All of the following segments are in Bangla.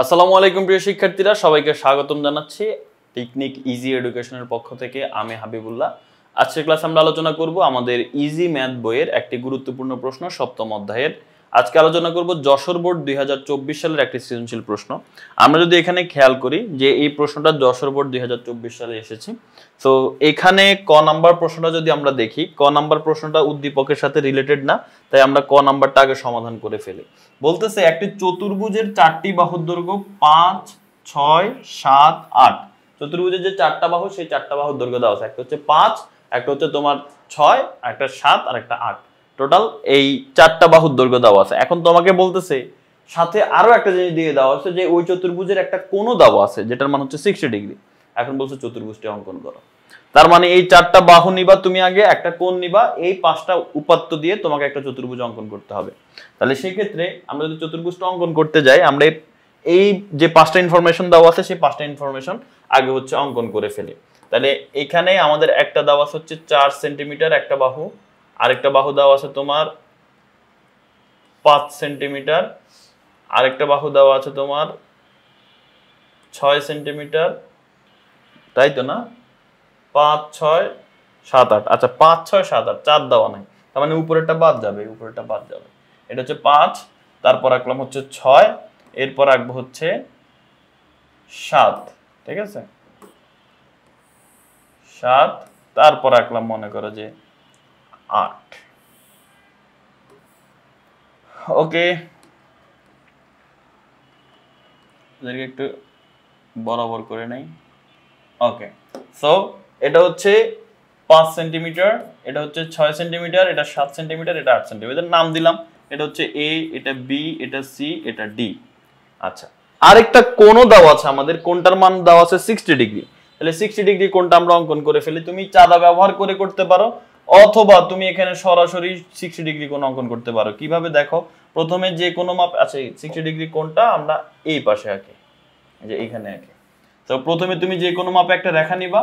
আসসালামু আলাইকুম প্রিয় শিক্ষার্থীরা, সবাইকে স্বাগতম জানাচ্ছি টেকনিক ইজি এডুকেশনের পক্ষ থেকে। আমি হাবিবুল্লাহ। আজকের ক্লাসে আমরা আলোচনা করব আমাদের ইজি ম্যাথ বইয়ের একটি গুরুত্বপূর্ণ প্রশ্ন, সপ্তম অধ্যায়ের। আজকে আলোচনা করব যশোর বোর্ড 2024 সালের একটি সৃজনশীল প্রশ্ন। আমরা যদি এখানে খেয়াল করি যে এই প্রশ্নটা যশোর বোর্ড 2024 সালে এসেছে, তো এখানে ক নাম্বার প্রশ্নটা যদি আমরা দেখি, ক নাম্বার প্রশ্নটা উদ্দীপকের সাথে রিলেটেড না, তাই আমরা ক নাম্বারটা আগে সমাধান করে ফেলি। বলতেছে একটি চতুর্ভুজের চারটি বাহুর দৈর্ঘ্য 5, 6, 7, 8। চতুর্ভুজের যে চারটা বাহু, সেই চারটা বাহুর দৈর্ঘ্য দেওয়া আছে। একটা হচ্ছে 5, একটা হচ্ছে তোমার 6, একটা 7 আর একটা 8। টোটাল এই চারটা বাহুর দৈর্ঘ্য দেওয়া আছে। এখন তোমাকে বলতেছে সাথে আরো একটা জিনিস দিয়ে দেওয়া আছে যে ওই চতুর্ভুজের একটা কোণ দেওয়া আছে যেটার মান হচ্ছে 60 ডিগ্রি। এখন বলছে চতুর্ভুজটি অঙ্কন করো। তার মানে এই চারটা বাহু নিবা তুমি, আগে একটা কোণ নিবা, এই পাঁচটা উপাত্ত দিয়ে তোমাকে একটা চতুর্ভুজ অঙ্কন করতে হবে। তাহলে সেই ক্ষেত্রে আমরা যদি চতুর্ভুজটা অঙ্কন করতে যাই, আমরা এই যে পাঁচটা ইনফরমেশন দেওয়া আছে সেই পাঁচটা ইনফরমেশন আগে হচ্ছে অঙ্কন করে ফেলি। তাহলে এখানে আমাদের একটা দেওয়া আছে হচ্ছে 4 সেন্টিমিটার একটা বাহু, আরেকটা বাহু দেওয়া আছে তোমার 5 সেন্টিমিটার, আরেকটা বাহু দেওয়া আছে তোমার 6 সেন্টিমিটার, তাই তো না? 5, 6, 7, 8। আচ্ছা 5, 6, 7, 8 চার দেওয়া নাই, তার মানে উপরেরটা বাদ যাবে, উপরেরটা বাদ যাবে। এটা হচ্ছে 5, তারপর রাখলাম হচ্ছে 6, এরপর রাখবো হচ্ছে 7, ঠিক আছে 7, তারপর রাখলাম মনে করো যে 8। ওকে, এদেরকে একটু বরাবর করে নেই। ওকে, সো এটা হচ্ছে 5 সেন্টিমিটার, এটা হচ্ছে 6 সেন্টিমিটার, এটা 7 সেন্টিমিটার, এটা 8 সেন্টিমিটার। নাম দিলাম, এটা হচ্ছে এ, এটা বি, এটা সি, এটা ডি। আচ্ছা, আরেকটা কোণও দেওয়া আছে আমাদের, কোণটার মান দেওয়া আছে 60 ডিগ্রি। তাহলে 60 ডিগ্রি কোণটা আমরা অঙ্কন করে ফেলি। তুমি চাঁদা ব্যবহার করে করতে পারো, অথবা তুমি এখানে সরাসরি 60 ডিগ্রি কোণ অঙ্কন করতে পারো। কিভাবে দেখো, প্রথমে যে কোনো মাপ আছে 60 ডিগ্রি কোণটা আমরা এই পাশে আঁকি, যে এইখানে আঁকি। তো প্রথমে তুমি যে কোনো মাপে একটা রেখা নিবা।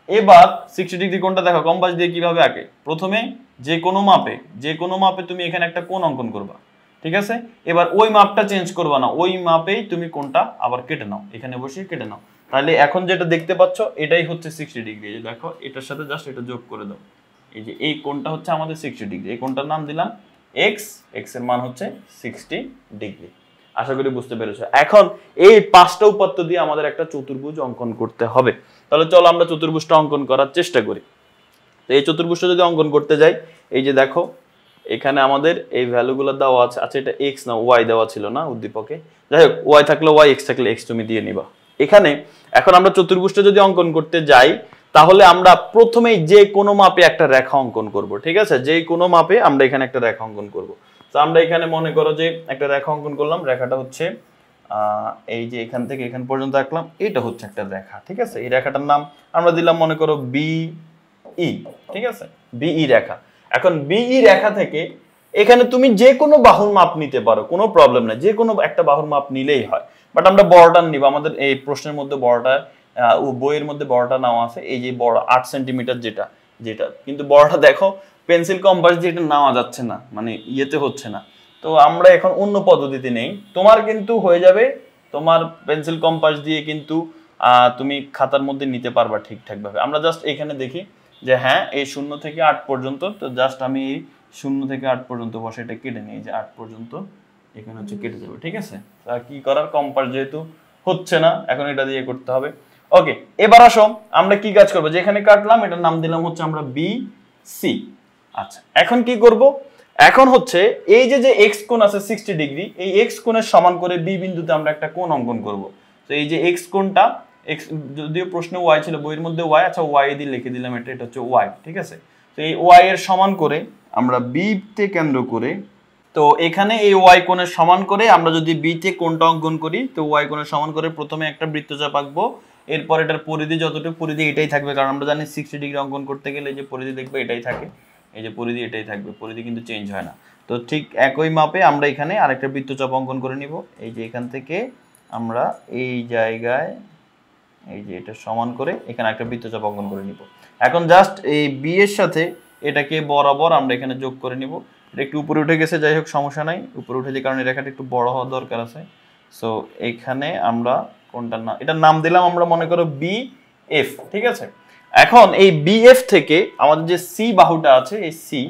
এবার 60 ডিগ্রি কোণটা দেখো কম্পাস দিয়ে কিভাবে আঁকে। প্রথমে যে কোনো মাপে তুমি এখানে একটা কোণ অঙ্কন করবা, ঠিক আছে? এবার ওই মাপটা চেঞ্জ করবা না, ওই মাপেই তুমি কোণটা আবার কেটে নাও, এখানে বসিয়ে কেটে নাও। তাহলে এখন যেটা দেখতে পাচ্ছ এটাই হচ্ছে 60 ডিগ্রি। এই যে দেখো, এটার সাথে জাস্ট এটা যোগ করে দাও। এই যে এই কোণটা হচ্ছে আমাদের 60 ডিগ্রি। এই কোণটার নাম দিলাম এক্স, এক্স এর মান হচ্ছে 60 ডিগ্রি। আশা করি বুঝতে পেরেছো। এখন এই পাঁচটা উপাত্ত দিয়ে আমাদের একটা চতুর্ভুজ অঙ্কন করতে হবে। তাহলে চলো আমরা চতুর্ভুজটা অঙ্কন করার চেষ্টা করি। তো এই চতুর্ভুজটা যদি অঙ্কন করতে যাই, এই যে দেখো এখানে আমাদের এই ভ্যালুগুলো দেওয়া আছে। আচ্ছা এটা এক্স না ওয়াই দেওয়া ছিল না উদ্দীপকে, যাই হোক ওয়াই থাকলে ওয়াই, এক্স থাকলে এক্স তুমি দিয়ে নিবা এখানে। এখন আমরা চতুর্ভুজটা যদি অঙ্কন করতে যাই, তাহলে আমরা প্রথমেই যে কোনো মাপে একটা রেখা অঙ্কন করব, ঠিক আছে? যে কোনো মাপে আমরা এখানে একটা রেখা অঙ্কন করব। তো আমরা এখানে মনে করো যে একটা রেখা অঙ্কন করলাম। রেখাটা হচ্ছে এই যে এখান থেকে এখান পর্যন্ত আঁকলাম, এটা হচ্ছে একটা রেখা, ঠিক আছে? এই রেখাটার নাম আমরা দিলাম মনে করো বিই, ঠিক আছে? বিই রেখা। এখন বিই রেখা থেকে এখানে তুমি যে কোনো বাহুর মাপ নিতে পারো, কোনো প্রবলেম নাই, যে কোনো একটা বাহুর মাপ নিলেই হয়। বাট আমরা বড়টা নিব, আমাদের এই প্রশ্নের মধ্যে বড়টা, বইয়ের মধ্যে বড়টা নেওয়া আছে, এই যে বড় 8 সেন্টিমিটার যেটা যেটা কিন্তু বড়টা দেখো পেন্সিল কম্পাস দিয়ে এটা নেওয়া যাচ্ছে না, মানে ইয়েতে হচ্ছে না। তো আমরা এখন অন্য পদ্ধতিতে নেই, তোমার কিন্তু হয়ে যাবে, তোমার পেন্সিল কম্পাস দিয়ে কিন্তু তুমি খাতার মধ্যে নিতে পারবা ঠিকঠাক ভাবে। আমরা জাস্ট এখানে দেখি যে হ্যাঁ এই 0 থেকে 8 পর্যন্ত, তো জাস্ট আমি এই 0 থেকে 8 পর্যন্ত বসে এটা কেটে নিই, যে 8 পর্যন্ত এখানে হচ্ছে কেটে যাবে, ঠিক আছে? আর কি করার, কম্পাস যেহেতু হচ্ছে না এখন এটা দিয়ে করতে হবে। ওকে, এবার আসো আমরা কি কাজ করব, যেখানে কাটলাম এটার নাম দিলাম হচ্ছে আমরা বি সি। আচ্ছা এখন কি করব, এখন হচ্ছে এই যে এক্স কোণ আছে 60 ডিগ্রি, এই এক্স কোণের সমান করে বি বিন্দুতে আমরা একটা কোণ অঙ্কন করব। তো এই যে এক্স কোণটা, এক্স যদিও প্রশ্নে ওয়াই ছিল, বইয়ের মধ্যে ওয়াই, আচ্ছা ওয়াই দিয়ে লিখে দিলাম, এটা হচ্ছে ওয়াই, ঠিক আছে? তো এই ওয়াই এর সমান করে আমরা বি তে কেন্দ্র করে, তো এখানে এই ওয়াই কোণের সমান করে আমরা যদি বি তে কোণটা অঙ্কন করি, তো ওয়াই কোণের সমান করে প্রথমে একটা বৃত্তচাপ আঁকবো। এরপর এটার পরিধি যতটুকু, পরিধি এটাই থাকবে, কারণ আমরা জানি 60 ডিগ্রি অঙ্কন করতে গেলে যে পরিধি দেখবে এটাই থাকে, এই যে পরিধি এটাই থাকবে, পরিধি কিন্তু চেঞ্জ হয় না। তো ঠিক একই মাপে আমরা এখানে আরেকটা বৃত্তচাপ অঙ্কন করে নিব। এই যে এখান থেকে আমরা এই জায়গায় এই যে এটা সমান করে এখানে একটা বৃত্তচাপ অঙ্কন করে নিব। এখন জাস্ট এই বি এর সাথে এটাকে বরাবর আমরা এখানে যোগ করে নিব। এটা একটু উপরে উঠে গেছে, যাই হোক সমস্যা নাই, উপরে উঠে যে কারণে রেখাটা একটু বড় হওয়ার দরকার আছে। সো এখানে আমরা কোনটার নাম, এটার নাম দিলাম আমরা মনে করো বি এফ, ঠিক আছে। এখন এই বি এফ থেকে আমাদের যে সি বাহুটা আছে, এই সি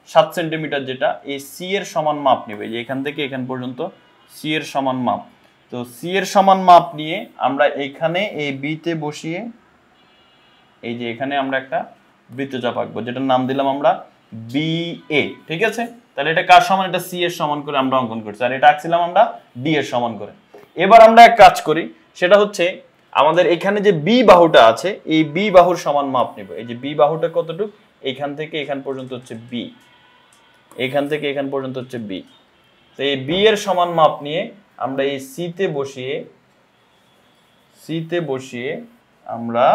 7 সেন্টিমিটার, যেটা এই সি এর সমান মাপ নেবে, যে এখান থেকে এখান পর্যন্ত সি এর সমান মাপ। তো সি এর সমান মাপ নিয়ে আমরা এখানে এই বি তে বসিয়ে এই যে এখানে আমরা একটা বৃত্তচাপ আঁকবো, যেটার নাম দিলাম আমরা বি এ, ঠিক আছে। তাহলে এটা কার সমান, এটা সি এর সমান করে আমরা অঙ্কন করছি, আর এটা আঁকছিলাম আমরা ডি এর সমান করে। এবার আমরা এক কাজ করি, সেটা হচ্ছে আমাদের এখানে যে বি বাহুটা আছে, এই বি বাহুর সমান মাপ নেব। এই যে বি বাহুটা কতটুক, এখান থেকে এখান পর্যন্ত হচ্ছে বি, এখান থেকে এখান পর্যন্ত হচ্ছে বি। তো এই বি এর সমান মাপ নিয়ে আমরা এই সি তে বসিয়ে আমরা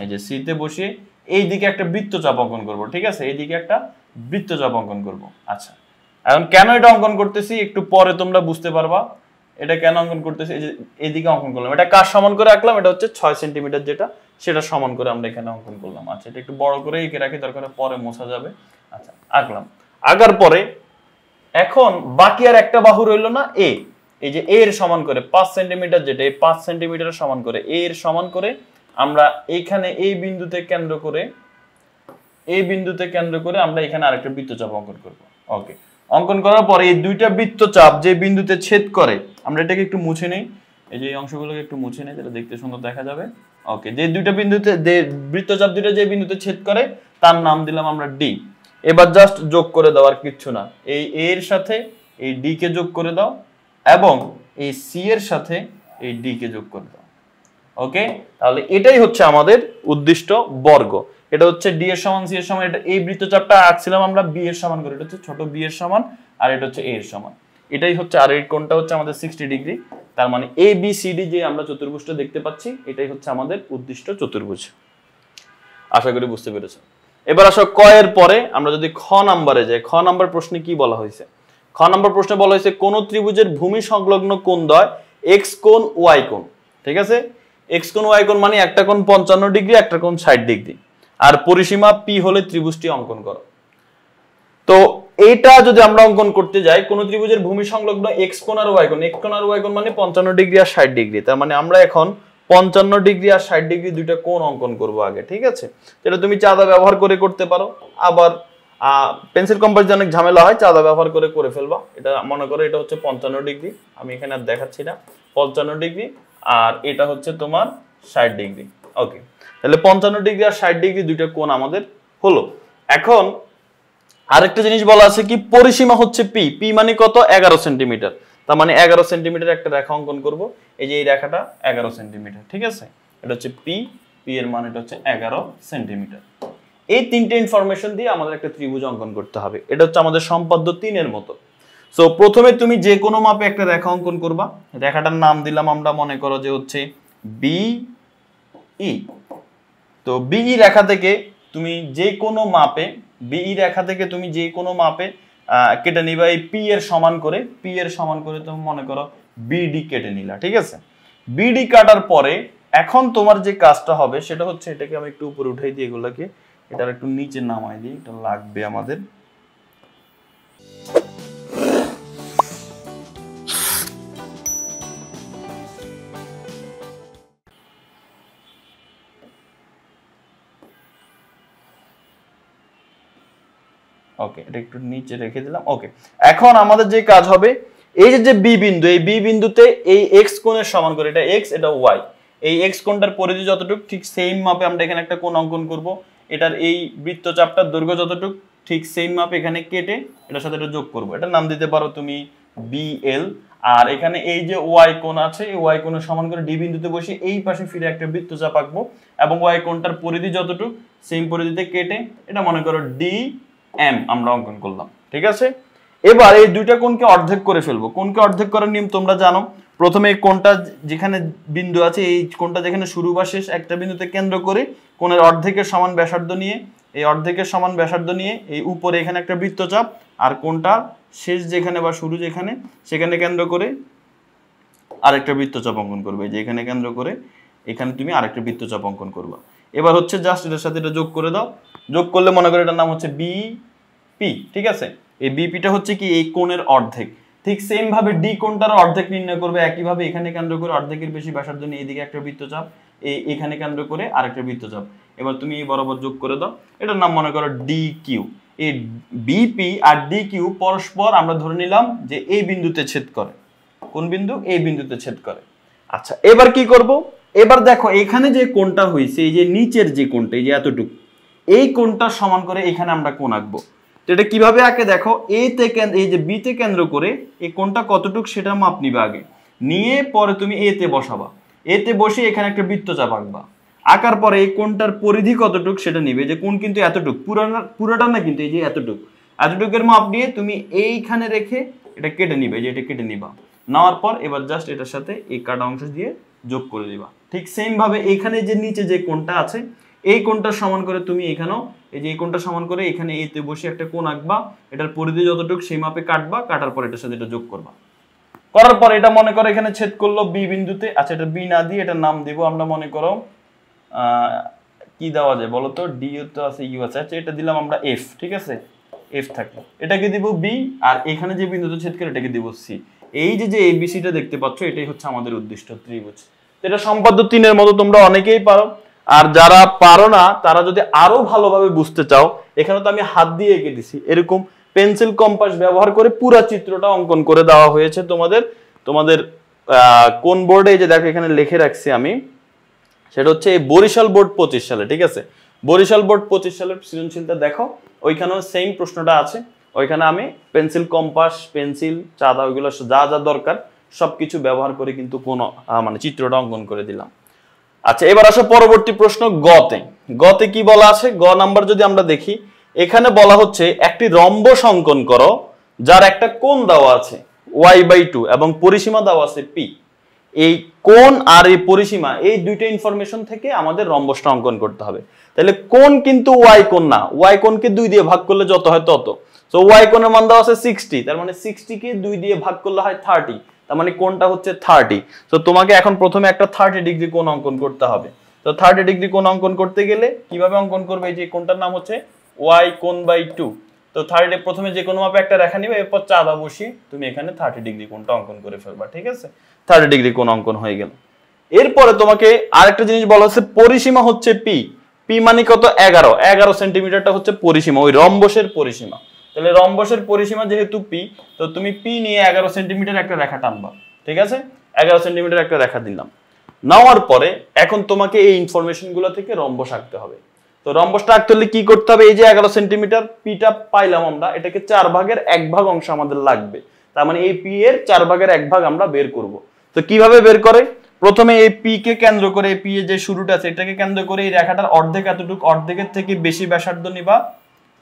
এই যে সি তে বসিয়ে এই দিকে একটা বৃত্তচাপ অঙ্কন করব, ঠিক আছে, এই দিকে একটা বৃত্তচাপ অঙ্কন করব। আচ্ছা, এখন কেন এটা অঙ্কন করতেছি একটু পরে তোমরা বুঝতে পারবা এটা কেন অঙ্কন করতেছি। এই যে এইদিকে অঙ্কন করলাম, এটা কার সমান করে আঁকলাম, এটা হচ্ছে 6 সেন্টিমিটার, যেটা সেটা সমান করে আমরা এখানে অঙ্কন করলাম। আচ্ছা, এটা একটু বড় করে এঁকে রাখি, দরকার পরে মোছা যাবে। আচ্ছা, আঁকলাম, আঁকার পরে এখন বাকি আর একটা বাহু রইল না, এ। এই যে এ এর সমান করে 5 সেন্টিমিটার, যেটা এই 5 সেন্টিমিটার সমান করে এ এর সমান করে আমরা এইখানে এই বিন্দুতে কেন্দ্র করে আমরা এখানে আরেকটা বৃত্তচাপ অঙ্কন করব। ওকে, অঙ্কন করার পরে এই দুইটা বৃত্তচাপ যে বিন্দুতে ছেদ করে, আমরা এটাকে একটু মুছে নেই, এই যে এই অংশগুলোকে একটু মুছে নেই, যেটা দেখতে সুন্দর দেখা যাবে। ওকে, যে দুইটা বিন্দুতে বৃত্তচাপ দুটো যে বিন্দুতে ছেদ করে তার নাম দিলাম আমরা ডি। এবার জাস্ট যোগ করে দাও, আর কিচ্ছু না। এই এ এর সাথে এই ডি কে যোগ করে দাও এবং এই সি এর সাথে এই ডি কে যোগ করে দাও। ওকে, তাহলে এটাই হচ্ছে আমাদের উদ্দিষ্ট বর্গ। এটা হচ্ছে ডি এর সমান সি এর সমান, এটা এই বৃত্তচাপটা আঁকছিলাম আমরা বি এর সমান করে, এটা হচ্ছে ছোট বি এর সমান, আর এটা হচ্ছে এ এর সমান। এটাই হচ্ছে, আর এই কোণটা হচ্ছে আমাদের 60 ডিগ্রি। তার মানে এ বি সি ডি যে আমরা চতুর্ভুজটা দেখতে পাচ্ছি, এটাই হচ্ছে আমাদের উদ্দিষ্ট চতুর্ভুজ। আশা করি বুঝতে পেরেছো। এবার আসো ক এর পরে আমরা যদি খ নাম্বারে যাই, খ নাম্বার প্রশ্নে কি বলা হয়েছে? খ নাম্বার প্রশ্নে বলা হয়েছে কোন ত্রিভুজের ভূমি সংলগ্ন কোণদ্বয় এক্স কোণ ওয়াই কোণ, ঠিক আছে। এক্স কোণ ওয়াই কোণ মানে একটা কোণ 55 ডিগ্রি, একটা কোণ 60 ডিগ্রি, আর পরিসীমা পি হলে ত্রিভুজটি অঙ্কন করো। তো এইটা যদি আমরা অঙ্কন করতে যাই, কোন ত্রিভুজের ভূমি সংলগ্ন এক্স কোণ আর ওয়াই কোণ, এক্স কোণ আর ওয়াই কোণ মানে 55 ডিগ্রি আর 60 ডিগ্রি, তার মানে আমরা এখন 55 ডিগ্রি আর 60 ডিগ্রি দুইটা কোণ অঙ্কন করব আগে, ঠিক আছে। যেটা তুমি চাঁদা ব্যবহার করে করতে পারো, আবার পেন্সিল কম্পাস অনেক ঝামেলা হয়, চাঁদা ব্যবহার করে ফেলবা। এটা মনে করো এটা হচ্ছে 55 ডিগ্রি, আমি এখানে আর দেখাচ্ছি না, 55 ডিগ্রি, আর এটা হচ্ছে তোমার 60 ডিগ্রি। ওকে, তাহলে 55 ডিগ্রি আর 60 ডিগ্রি দুইটা কোণ আমাদের হলো। এখন আরেকটা জিনিস বলা আছে কি, পরিসীমা হচ্ছে পি, পি মানে কত, 11 সেন্টিমিটার। তার মানে 11 সেন্টিমিটার একটা রেখা অঙ্কন করব, এই যে এই রেখাটা 11 সেন্টিমিটার, ঠিক আছে। এটা হচ্ছে পি, পি এর মান এটা হচ্ছে 11 সেন্টিমিটার। এই তিনটে ইনফরমেশন দিয়ে আমাদের একটা ত্রিভুজ অঙ্কন করতে হবে। এটা হচ্ছে আমাদের সম্পাদ্য 3 এর মতো। সো প্রথমে তুমি যে কোনো মাপে একটা রেখা অঙ্কন করবা, রেখাটার নাম দিলাম আমরা মনে করো যে হচ্ছে বি ই। তো বিই রেখা থেকে তুমি যে কোনো মাপে, বিই রেখা থেকে তুমি যে কোনো মাপে কেটে নিবা এই পি এর সমান করে, পি এর সমান করে তুমি মনে করো বিডি কেটে নিলা, ঠিক আছে। বিডি কাটার পরে এখন তোমার যে কাজটা হবে সেটা হচ্ছে, এটাকে আমি একটু উপরে উঠাই দিই, এগুলোকে এটা একটু নিচে নামাই দিই, এটা লাগবে আমাদের। ওকে, এটা একটু নিচে রেখে দিলাম। ওকে, এখন আমাদের যে কাজ হবে, এই যে বি বিন্দু, এই বি বিন্দুতে এই এক্স কোণের সমান করে, এটা এক্স এটা ওয়াই, এই এক্স কোণটার পরিধি যতটুকু ঠিক সেম মাপে আমরা এখানে একটা কোণ অঙ্কন করব। এটার এই বৃত্তচাপটার দৈর্ঘ্য যতটুকু ঠিক সেম মাপে এখানে কেটে এটার সাথে এটা যোগ করব। এটার নাম দিতে পারো তুমি বিএল। আর এখানে এই যে ওয়াই কোণ আছে, এই ওয়াই কোণের সমান করে ডি বিন্দুতে বসে এই পাশে ফিরে একটা বৃত্তচাপ আঁকবো, এবং ওয়াই কোণটার পরিধি যতটুকু সেম পরিধিতে কেটে এটা মনে করো ডি এম আমরা অঙ্কন করলাম, ঠিক আছে। এবার এই দুইটা কোণকে অর্ধেক করে ফেলবো। কোণকে অর্ধেক করার নিয়ম তোমরা জানো। প্রথমে এই কোণটা যেখানে বিন্দু আছে, এই কোণটা যেখানে শুরু বা শেষ একটা বিন্দুতে কেন্দ্র করে কোণের অর্ধেকের সমান ব্যাসার্ধ নিয়ে, এই অর্ধেকের সমান ব্যাসার্ধ নিয়ে এই উপরে এখানে একটা বৃত্তচাপ, আর কোণটা শেষ যেখানে বা শুরু যেখানে সেখানে কেন্দ্র করে আরেকটা বৃত্তচাপ অঙ্কন করবে। যে এখানে কেন্দ্র করে এখানে তুমি আরেকটা বৃত্তচাপ অঙ্কন করবা। এবার হচ্ছে জাস্ট এটার সাথে এটা যোগ করে দাও। যোগ করলে মনে করো এটার নাম হচ্ছে বিপি, ঠিক আছে। এই বিপিটা হচ্ছে কি এই কোণের অর্ধেক। ঠিক সেম ভাবে ডি কোণটার অর্ধেক নির্ণয় করবে, একইভাবে এখানে কেন্দ্র করে অর্ধেকের বেশি ব্যাসার্ধ নিয়ে এদিকে একটা বৃত্তচাপ, এখানে কেন্দ্র করে আরেকটা বৃত্তচাপ। এবার তুমি এই বরাবর যোগ করে দাও, এটার নাম মনে করো ডি কিউ। এই বিপি আর ডি কিউ পরস্পর আমরা ধরে নিলাম যে এই বিন্দুতে ছেদ করে। কোন বিন্দু? এই বিন্দুতে ছেদ করে। আচ্ছা, এবার কি করব? এবার দেখো এখানে যে কোণটা হয়েছে, এই যে নিচের যে কোণটা, এই যে এতটুকু, এই কোণটা সমান করে এখানে আমরা কোণ আঁকবো। তো এটা কিভাবে আঁকে দেখো, এই যে বি তে কেন্দ্র করে এই কোণটা কতটুকু সেটা মাপ নিবে আগে, নিয়ে পরে তুমি এ তে বসাবা, এতে বসে এখানে একটা বৃত্তচাপ আঁকবা। আঁকার পরে এই কোণটার পরিধি কতটুকু সেটা নিবে, যে কোণ কিন্তু এতটুকু, পুরোটা না কিন্তু, এই যে এতটুকুর মাপ নিয়ে তুমি এইখানে রেখে এটা কেটে নিবে, যে এটা কেটে নিবা। নেওয়ার পর এবার জাস্ট এটার সাথে এই কাটা অংশ দিয়ে যোগ করে দিবা। ঠিক সেম ভাবে এখানে যে নিচে যে কোণটা আছে, এই কোণটা সমান করে তুমি এখানেও এই যে এই কোণটা সমান করে এখানে এতে বসে একটা কোণ আঁকবা, এটার পরিধি যতটুকু সেই মাপে কাটবা, কাটার পর এটার সাথে এটা যোগ করবা। করার পর এটা মনে করো এখানে ছেদ করলো বি বিন্দুতে। আচ্ছা, এটা বি না দিয়ে এটার নাম দিব আমরা, মনে করো কি দেওয়া যায় বলো তো, ডি তো আছে, ইউ আছে। আচ্ছা, এটা দিলাম আমরা এফ, ঠিক আছে, এফ থাকলো, এটাকে দিব বি, আর এখানে যে বিন্দুতে ছেদ করে এটাকে দিব সি। এই যে এবিসিটা দেখতে পাচ্ছ, এটাই হচ্ছে আমাদের উদ্দিষ্ট ত্রিভুজ। এটা সম্পাদ্য 3 এর মতো তোমরা অনেকেই পারো, আর যারা পারো না তারা যদি আরো ভালোভাবে বুঝতে চাও, এখানে তো আমি হাত দিয়ে এঁকে দিছি, এরকম পেন্সিল কম্পাস ব্যবহার করে পুরো চিত্রটা অঙ্কন করে দেওয়া হয়েছে তোমাদের কোন বোর্ডে, এই যে দেখো এখানে লিখে রাখছি আমি, সেটা হচ্ছে এই বরিশাল বোর্ড 25 সালে, ঠিক আছে, বরিশাল বোর্ড 25 সালের সৃজনশীলটা দেখো, ওইখানেও সেম প্রশ্নটা আছে। ওইখানে আমি পেন্সিল কম্পাস, পেন্সিল, চাঁদা, ওইগুলো যা যা দরকার সবকিছু ব্যবহার করে কিন্তু কোন মানে চিত্রটা অঙ্কন করে দিলাম। আচ্ছা, এবার আসো পরবর্তী প্রশ্ন গতে কি বলা আছে। গ নাম্বার যদি আমরা দেখি, এখানে বলা হচ্ছে একটি রম্বস অঙ্কন করো যার একটা কোণ দেওয়া আছে y/2 এবং পরিসীমা দেওয়া আছে p। এই কোণ আর এই পরিসীমা, এই দুইটা ইনফরমেশন থেকে আমাদের রম্বসটা অঙ্কন করতে হবে। তাহলে কোণ কিন্তু y কোণ না, y কোণকে 2 দিয়ে ভাগ করলে যত হয় তত। সো y কোণের মান দেওয়া আছে 60, তার মানে 60 কে 2 দিয়ে ভাগ করলে হয় 30, তার মানে কোণটা হচ্ছে 30। তো তোমাকে এখন প্রথমে একটা 30 ডিগ্রি কোণ অঙ্কন করতে হবে। তো 30 ডিগ্রি কোণ অঙ্কন করতে গেলে কিভাবে অঙ্কন করবে, এই যে কোণটার নাম হচ্ছে y কোণ/2। তো 30 প্রথমে যে কোনো মাপে একটা রেখা নিবে, এরপর চাঁদা বসিয়ে তুমি এখানে 30 ডিগ্রি কোণটা অঙ্কন করে ফেলবা, ঠিক আছে। 30 ডিগ্রি কোণ অঙ্কন হয়ে গেল। এরপরে তোমাকে আরেকটা জিনিস বলা হচ্ছে পরিসীমা হচ্ছে পি। পি মানে কত? 11 সেন্টিমিটারটা হচ্ছে পরিসীমা, ওই রম্বসের পরিসীমা। তাহলে রম্বসের পরিসীমা যেহেতু পি, তো তুমি পি নিয়ে 11 সেন্টিমিটার একটা রেখা টানবা, ঠিক আছে। 11 সেন্টিমিটার একটা রেখা দিলাম। নেওয়ার পরে এখন তোমাকে এই ইনফরমেশন গুলো থেকে রম্বস আঁকতে হবে। তো রম্বসটা আঁকতে হলে কি করতে হবে, এই যে 11 সেন্টিমিটার পিটা পাইলাম আমরা, এটাকে 4 ভাগের 1 ভাগ অংশ আমাদের লাগবে। তার মানে এই পি এর 4 ভাগের 1 ভাগ আমরা বের করব। তো কিভাবে বের করে, প্রথমে এই পি কে কেন্দ্র করে, পি এর যে শুরুটা আছে এটাকে কেন্দ্র করে এই রেখাটার অর্ধেক এতটুকু, অর্ধেকের থেকে বেশি ব্যাসার্ধ নিবা,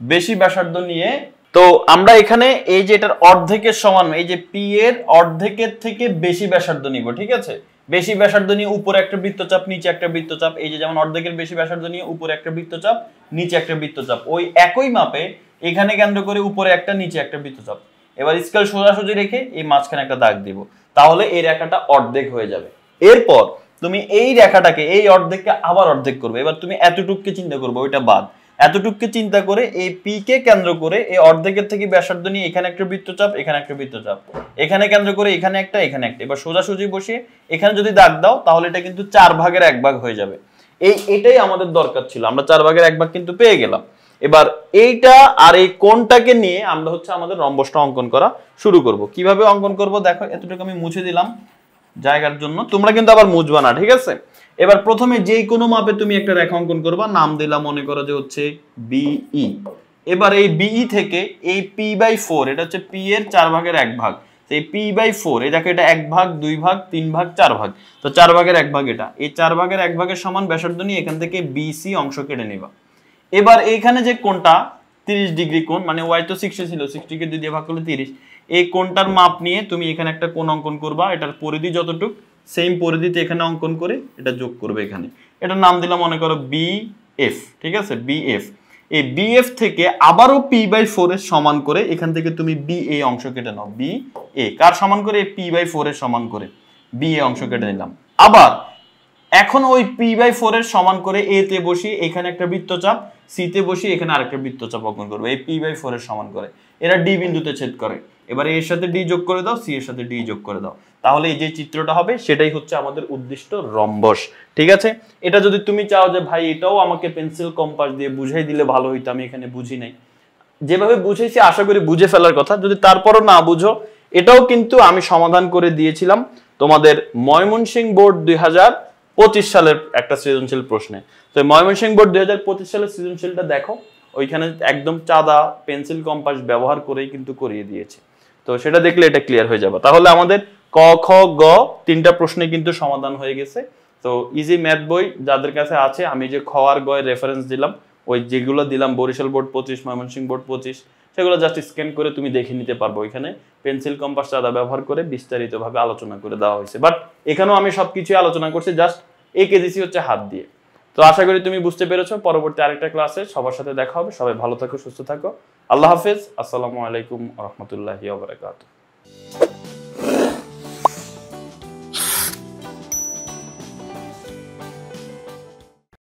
বেশি ব্যাসার্ধ নিয়ে, তো আমরা এখানে এই যে এটার অর্ধেকের সমান, এই যে পি এর অর্ধেকের থেকে বেশি ব্যাসার্ধ নিব, ঠিক আছে। বেশি ব্যাসার্ধ নিয়ে উপরে একটা বৃত্তচাপ, নিচে একটা বৃত্তচাপ, এই যে যেমন অর্ধেকের বেশি ব্যাসার্ধ নিয়ে উপরে একটা বৃত্তচাপ, নিচে একটা বৃত্তচাপ, ওই একই মাপে এখানে কেন্দ্র করে উপরে একটা, নিচে একটা বৃত্তচাপ। এবার স্কেল সোজাসুজি রেখে এই মাঝখানে একটা দাগ দিব, তাহলে এই রেখাটা অর্ধেক হয়ে যাবে। এরপর তুমি এই রেখাটাকে, এই অর্ধেককে আবার অর্ধেক করবে। এবার তুমি এতটুকুকে চিন্তা করবে, ওইটা বাদ, এতটুকুকে চিন্তা করে এই পি কে কেন্দ্র করে এই অর্ধেকের থেকে ব্যাসার্ধ নিয়ে এখানে একটা বৃত্তচাপ, এখানে একটা বৃত্তচাপ, এখানে কেন্দ্র করে এখানে একটা, এখানে একটা। এবার সোজাসুজি বসিয়ে এখানে যদি দাগ দাও তাহলে এটা কিন্তু 4 ভাগের 1 ভাগ হয়ে যাবে। এটাই আমাদের দরকার ছিল, আমরা 4 ভাগের 1 ভাগ কিন্তু পেয়ে গেলাম। এবার এইটা আর এই কোণটাকে নিয়ে আমরা হচ্ছে আমাদের রম্বসটা অঙ্কন করা শুরু করব। কিভাবে অঙ্কন করব দেখো, এতটুকু আমি মুছে দিলাম জায়গার জন্য, তোমরা কিন্তু আবার মুছবা না, ঠিক আছে। এবার প্রথমে যে কোনো মাপে তুমি একটা রেখা অঙ্কন করবা, নাম দিলাম মনে করো যে হচ্ছে বিই। এবার এই বিই থেকে এই p/4, এটা হচ্ছে p এর 4 ভাগের 1 ভাগ, এই p/4, এই দেখো এটা 1 ভাগ, 2 ভাগ, 3 ভাগ, 4 ভাগ, তো 4 ভাগের 1 ভাগ এটা, এই 4 ভাগের 1 ভাগের সমান ব্যাসার্ধ নিয়ে এখান থেকে বিসি অংশ কেটে নিবা। এবার এইখানে যে কোণটা 30 ডিগ্রি কোণ, মানে y তো 60 ছিল, 60 কে 2 দিয়ে ভাগ করলে 30, এই কোণটার মাপ নিয়ে তুমি এখানে একটা কোণ অঙ্কন করবা, এটার পরিধি যতটুক সেম পরিধিতে এখানে অঙ্কন করে এটা যোগ করবে এখানে। এটার নাম দিলাম মনে করো বিএফ, ঠিক আছে, বিএফ। এই বিএফ থেকে আবারও p/4 এর সমান করে এখান থেকে তুমি বিএ অংশ কেটে নাও, বিএ কার সমান করে, p/4 এর সমান করে বিএ অংশ কেটে নিলাম। আবার এখন ওই p/4 এর সমান করে এ তে বসিয়ে এখানে একটা বৃত্তচাপ, সি তে বসিয়ে এখানে আরেকটা বৃত্তচাপ অঙ্কন করবে, এই p/4 এর সমান করে। এরা ডি বিন্দুতে ছেদ করে, এবারে এর সাথে ডি যোগ করে দাও, সি এর সাথে ডি যোগ করে দাও, তাহলে এই যে চিত্রটা হবে সেটাই হচ্ছে আমাদের উদ্দিষ্ট রম্বস। ঠিক আছে, এটা যদি তুমি চাও যে ভাই এটাও আমাকে পেন্সিল কম্পাস দিয়ে বুঝাই দিলে ভালো হইতো, আমি এখানে বুঝি নাই, যেভাবে বুঝেছি আশা করি বুঝে ফেলার কথা। যদি তারপরও না বুঝো, এটাও কিন্তু আমি সমাধান করে দিয়েছিলাম তোমাদের ময়মনসিংহ বোর্ড 2025 সালের একটা সৃজনশীল প্রশ্নে। তো ময়মনসিংহ বোর্ড 2025 সালের সৃজনশীলটা দেখো, ওইখানে একদম চাঁদা পেন্সিল কম্পাস ব্যবহার করেই কিন্তু করিয়ে দিয়েছে। তো সেটা দেখলে এটা ক্লিয়ার হয়ে যাবে। তাহলে আমাদের ক খ গ তিনটা প্রশ্নে কিন্তু সমাধান হয়ে গেছে। তো ইজি ম্যাথ বই যাদের কাছে আছে, আমি যে খ আর গ এর রেফারেন্স দিলাম, ওই যেগুলো দিলাম বরিশাল বোর্ড 25, ময়মনসিংহ বোর্ড 25, সেগুলো জাস্ট স্ক্যান করে তুমি দেখে নিতে পারবো। এখানে পেন্সিল কম্পাস চাঁদা ব্যবহার করে বিস্তারিতভাবে আলোচনা করে দেওয়া হয়েছে। বাট এখানেও আমি সবকিছু আলোচনা করছি, জাস্ট এঁকে দিছি হচ্ছে হাত দিয়ে। তো আশা করি তুমি বুঝতে পেরেছো। পরবর্তী আরেকটা ক্লাসে সবার সাথে দেখা হবে। সবাই ভালো থাকো, সুস্থ থাকো। আল্লাহ হাফেজ। আসসালামু আলাইকুম ওয়া রাহমাতুল্লাহি ওয়া বারাকাতুহু।